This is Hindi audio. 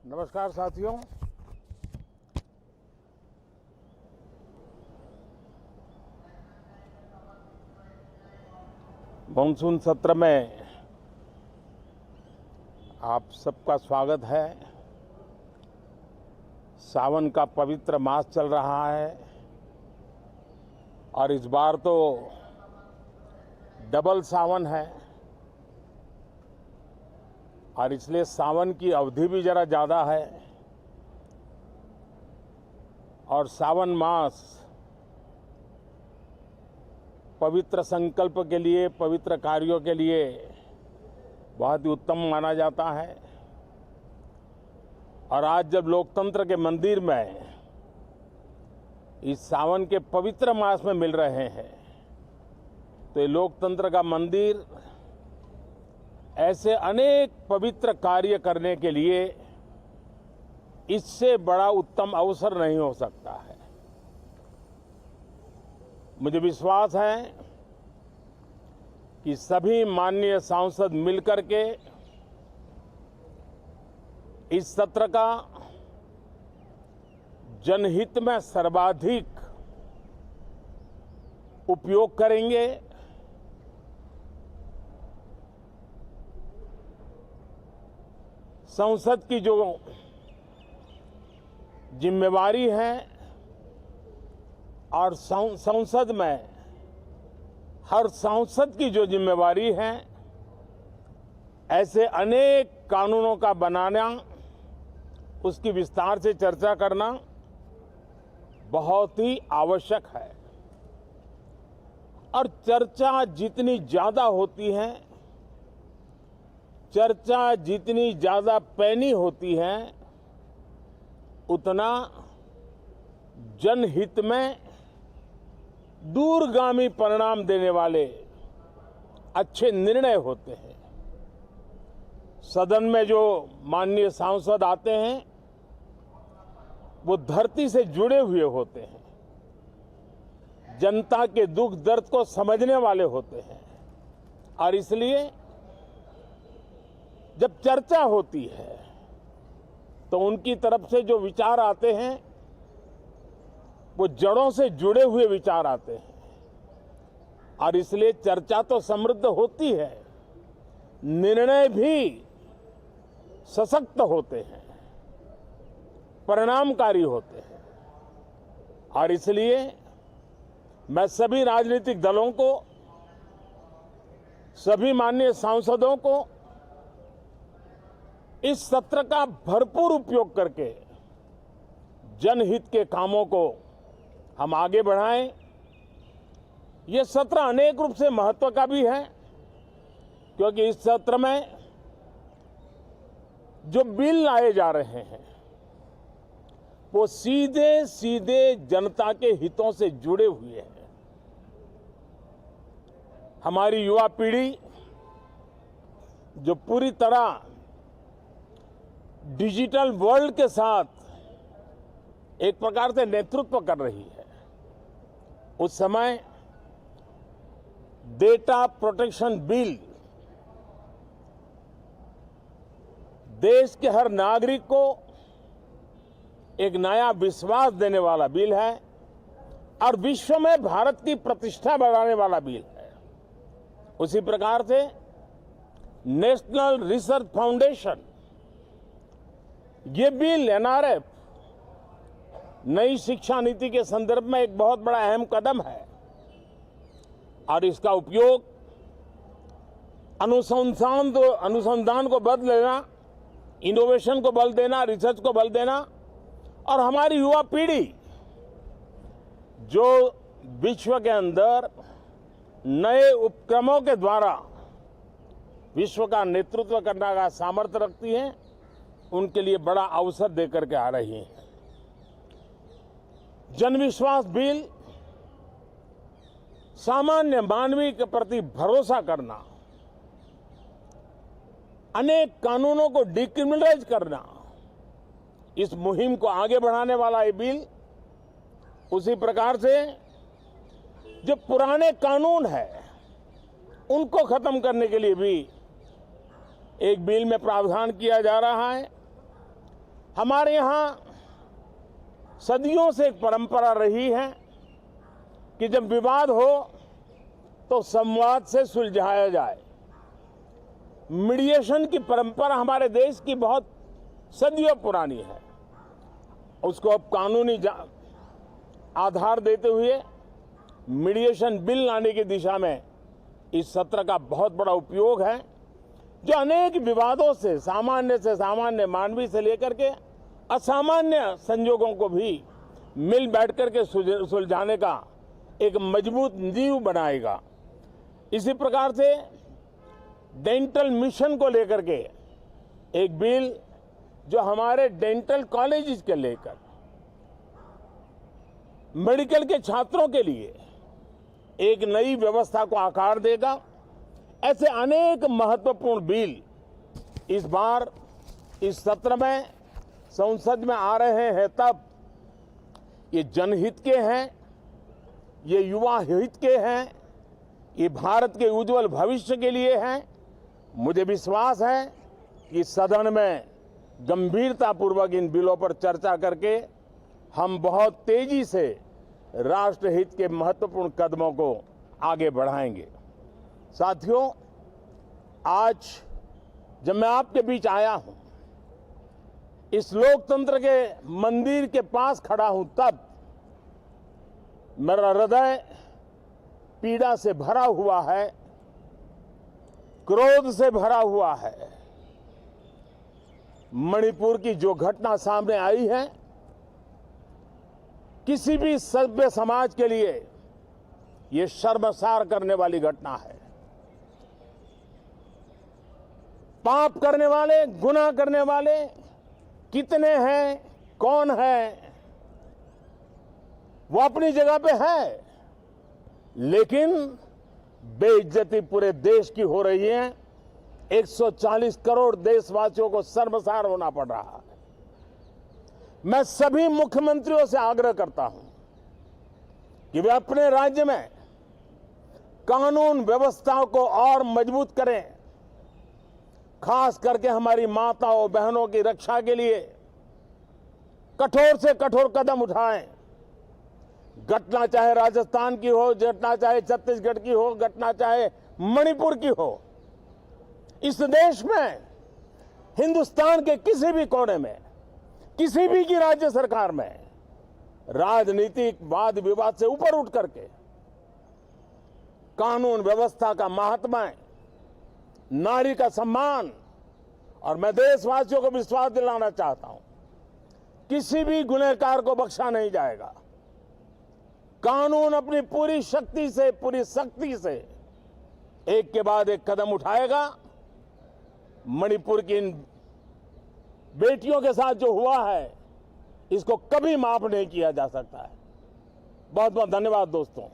नमस्कार साथियों। मानसून सत्र में आप सबका स्वागत है। सावन का पवित्र मास चल रहा है और इस बार तो डबल सावन है और इसलिए सावन की अवधि भी जरा ज़्यादा है और सावन मास पवित्र संकल्प के लिए, पवित्र कार्यों के लिए बहुत ही उत्तम माना जाता है। और आज जब लोकतंत्र के मंदिर में इस सावन के पवित्र मास में मिल रहे हैं तो ये लोकतंत्र का मंदिर ऐसे अनेक पवित्र कार्य करने के लिए इससे बड़ा उत्तम अवसर नहीं हो सकता है। मुझे विश्वास है कि सभी माननीय सांसद मिलकर के इस सत्र का जनहित में सर्वाधिक उपयोग करेंगे। संसद की जो जिम्मेवारी है और संसद में हर सांसद की जो जिम्मेवारी है, ऐसे अनेक कानूनों का बनाना, उसकी विस्तार से चर्चा करना बहुत ही आवश्यक है। और चर्चा जितनी ज्यादा होती है, चर्चा जितनी ज्यादा पैनी होती है, उतना जनहित में दूरगामी परिणाम देने वाले अच्छे निर्णय होते हैं। सदन में जो माननीय सांसद आते हैं वो धरती से जुड़े हुए होते हैं, जनता के दुख दर्द को समझने वाले होते हैं और इसलिए जब चर्चा होती है तो उनकी तरफ से जो विचार आते हैं वो जड़ों से जुड़े हुए विचार आते हैं और इसलिए चर्चा तो समृद्ध होती है, निर्णय भी सशक्त होते हैं, परिणामकारी होते हैं। और इसलिए मैं सभी राजनीतिक दलों को, सभी माननीय सांसदों को इस सत्र का भरपूर उपयोग करके जनहित के कामों को हम आगे बढ़ाएं। ये सत्र अनेक रूप से महत्व का भी है क्योंकि इस सत्र में जो बिल लाए जा रहे हैं वो सीधे सीधे जनता के हितों से जुड़े हुए हैं। हमारी युवा पीढ़ी जो पूरी तरह डिजिटल वर्ल्ड के साथ एक प्रकार से नेतृत्व कर रही है, उस समय डेटा प्रोटेक्शन बिल देश के हर नागरिक को एक नया विश्वास देने वाला बिल है और विश्व में भारत की प्रतिष्ठा बढ़ाने वाला बिल है। उसी प्रकार से नेशनल रिसर्च फाउंडेशन, ये बिल एनआरएफ नई शिक्षा नीति के संदर्भ में एक बहुत बड़ा अहम कदम है और इसका उपयोग अनुसंधान को बल देना, इनोवेशन को बल देना, रिसर्च को बल देना और हमारी युवा पीढ़ी जो विश्व के अंदर नए उपक्रमों के द्वारा विश्व का नेतृत्व करने का सामर्थ्य रखती है, उनके लिए बड़ा अवसर देकर के आ रही है। जनविश्वास बिल सामान्य मानवीय के प्रति भरोसा करना, अनेक कानूनों को डिक्रिमिनलाइज करना, इस मुहिम को आगे बढ़ाने वाला ये बिल, उसी प्रकार से जो पुराने कानून है उनको खत्म करने के लिए भी एक बिल में प्रावधान किया जा रहा है। हमारे यहाँ सदियों से एक परंपरा रही है कि जब विवाद हो तो संवाद से सुलझाया जाए। मीडिएशन की परंपरा हमारे देश की बहुत सदियों पुरानी है। उसको अब कानूनी आधार देते हुए मीडिएशन बिल लाने की दिशा में इस सत्र का बहुत बड़ा उपयोग है, जो अनेक विवादों से सामान्य मानवीय से लेकर के असामान्य संजोगों को भी मिल बैठकर के सुलझाने का एक मजबूत नींव बनाएगा। इसी प्रकार से डेंटल मिशन को लेकर के एक बिल जो हमारे डेंटल कॉलेजेस के लेकर मेडिकल के छात्रों के लिए एक नई व्यवस्था को आकार देगा। ऐसे अनेक महत्वपूर्ण बिल इस बार इस सत्र में संसद में आ रहे हैं। तब ये जनहित के हैं, ये युवा हित के हैं, ये भारत के उज्जवल भविष्य के लिए हैं। मुझे विश्वास है कि सदन में गंभीरतापूर्वक इन बिलों पर चर्चा करके हम बहुत तेजी से राष्ट्रहित के महत्वपूर्ण कदमों को आगे बढ़ाएंगे। साथियों, आज जब मैं आपके बीच आया हूं, इस लोकतंत्र के मंदिर के पास खड़ा हूं, तब मेरा हृदय पीड़ा से भरा हुआ है, क्रोध से भरा हुआ है। मणिपुर की जो घटना सामने आई है, किसी भी सभ्य समाज के लिए ये शर्मसार करने वाली घटना है। पाप करने वाले, गुनाह करने वाले कितने हैं, कौन है, वो अपनी जगह पे है, लेकिन बेइज्जती पूरे देश की हो रही है। 140 करोड़ देशवासियों को शर्मसार होना पड़ रहा है। मैं सभी मुख्यमंत्रियों से आग्रह करता हूं कि वे अपने राज्य में कानून व्यवस्था को और मजबूत करें, खास करके हमारी माताओं बहनों की रक्षा के लिए कठोर से कठोर कदम उठाएं। घटना चाहे राजस्थान की हो, घटना चाहे छत्तीसगढ़ की हो, घटना चाहे मणिपुर की हो, इस देश में, हिंदुस्तान के किसी भी कोने में, किसी भी की राज्य सरकार में राजनीतिक वाद विवाद से ऊपर उठ करके कानून व्यवस्था का महात्म्य, नारी का सम्मान, और मैं देशवासियों को विश्वास दिलाना चाहता हूं, किसी भी गुनहगार को बख्शा नहीं जाएगा। कानून अपनी पूरी शक्ति से, पूरी सख्ती से एक के बाद एक कदम उठाएगा। मणिपुर की इन बेटियों के साथ जो हुआ है, इसको कभी माफ नहीं किया जा सकता है। बहुत बहुत धन्यवाद दोस्तों।